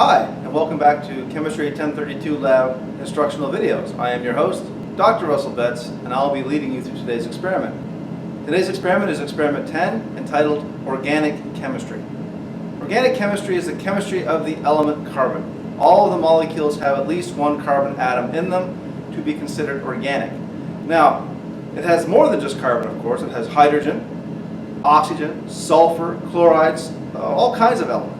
Hi, and welcome back to Chemistry 1032 Lab instructional videos. I am your host, Dr. Russell Betts, and I'll be leading you through today's experiment. Today's experiment is experiment 10, entitled Organic Chemistry. Organic chemistry is the chemistry of the element carbon. All of the molecules have at least one carbon atom in them to be considered organic. Now, it has more than just carbon, of course. It has hydrogen, oxygen, sulfur, chlorides, all kinds of elements.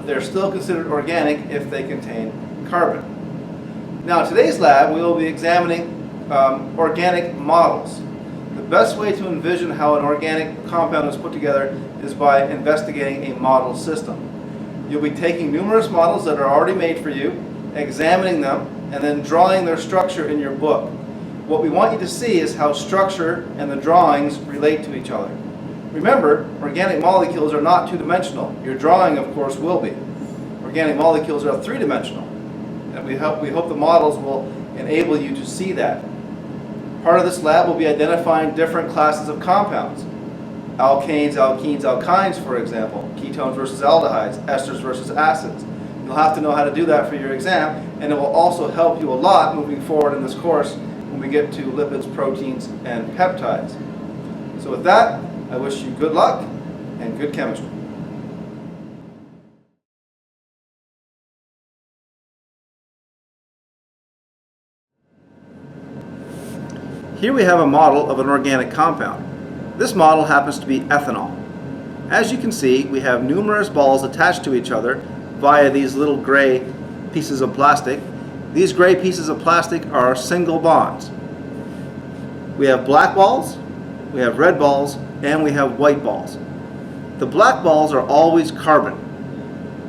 They're still considered organic if they contain carbon. Now, in today's lab, we will be examining organic models. The best way to envision how an organic compound is put together is by investigating a model system. You'll be taking numerous models that are already made for you, examining them, and then drawing their structure in your book. What we want you to see is how structure and the drawings relate to each other. Remember, organic molecules are not two-dimensional. Your drawing, of course, will be. Organic molecules are three-dimensional, and we hope the models will enable you to see that. Part of this lab will be identifying different classes of compounds. Alkanes, alkenes, alkynes, for example. Ketones versus aldehydes, esters versus acids. You'll have to know how to do that for your exam, and it will also help you a lot moving forward in this course when we get to lipids, proteins, and peptides. So with that, I wish you good luck and good chemistry. Here we have a model of an organic compound. This model happens to be ethanol. As you can see, we have numerous balls attached to each other via these little gray pieces of plastic. These gray pieces of plastic are single bonds. We have black balls, we have red balls, and we have white balls. The black balls are always carbon.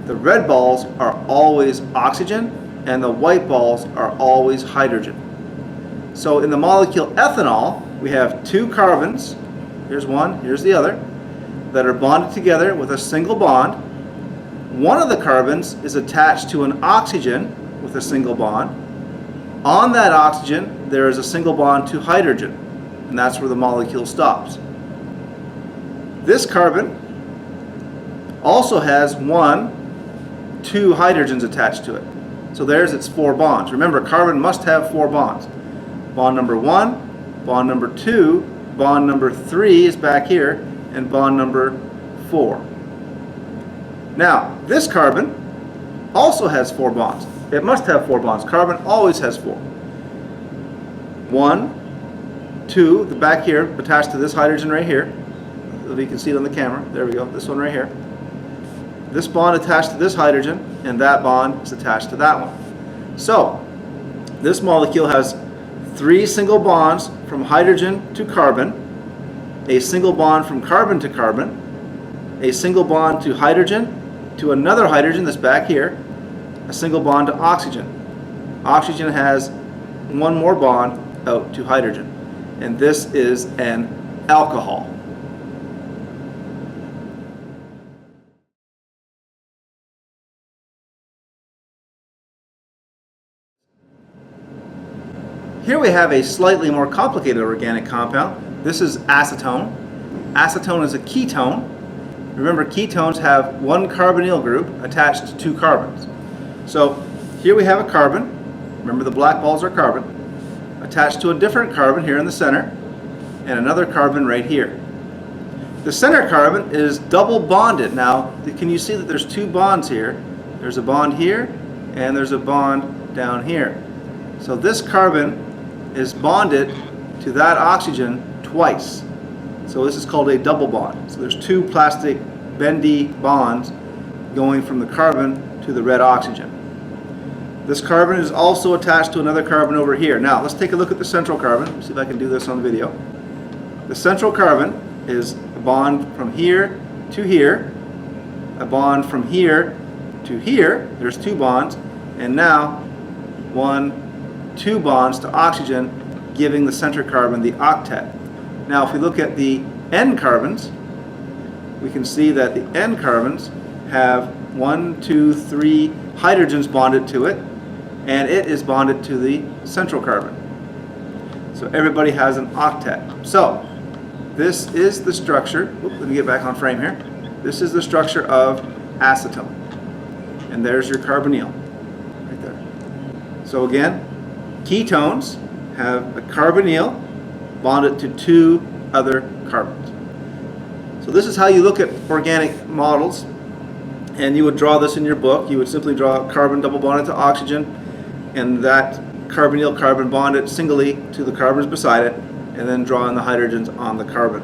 The red balls are always oxygen, and the white balls are always hydrogen. So in the molecule ethanol, we have two carbons, here's one, here's the other, that are bonded together with a single bond. One of the carbons is attached to an oxygen with a single bond. On that oxygen, there is a single bond to hydrogen, and that's where the molecule stops. This carbon also has two hydrogens attached to it. So there's its four bonds. Remember, carbon must have four bonds. Bond number 1, bond number 2, bond number 3 is back here, and bond number 4. Now, this carbon also has four bonds. It must have four bonds. Carbon always has four. 1, 2, the back here attached to this hydrogen right here. You can see it on the camera. There we go. This one right here. This bond attached to this hydrogen, and that bond is attached to that one. So, this molecule has three single bonds from hydrogen to carbon, a single bond from carbon to carbon, a single bond to hydrogen to another hydrogen that's back here, a single bond to oxygen. Oxygen has one more bond out to hydrogen, and this is an alcohol. Here we have a slightly more complicated organic compound. This is acetone. Acetone is a ketone. Remember, ketones have one carbonyl group attached to two carbons. So here we have a carbon. Remember, the black balls are carbon. Attached to a different carbon here in the center, and another carbon right here. The center carbon is double bonded. Now, can you see that there's two bonds here? There's a bond here, and there's a bond down here. So this carbon is bonded to that oxygen twice. So this is called a double bond. So there's two plastic bendy bonds going from the carbon to the red oxygen. This carbon is also attached to another carbon over here. Now let's take a look at the central carbon. See if I can do this on video. The central carbon is a bond from here to here, a bond from here to here. There's two bonds, and now two bonds to oxygen, giving the center carbon the octet. Now if we look at the end carbons, we can see that the end carbons have 1, 2, 3 hydrogens bonded to it, and it is bonded to the central carbon. So everybody has an octet. So this is the structure. Let me get back on frame here. This is the structure of acetone. and there's your carbonyl right there. So again, ketones have a carbonyl bonded to 2 other carbons. So this is how you look at organic models, and you would draw this in your book. You would simply draw a carbon double bonded to oxygen, and that carbonyl carbon bonded singly to the carbons beside it, and then draw in the hydrogens on the carbon.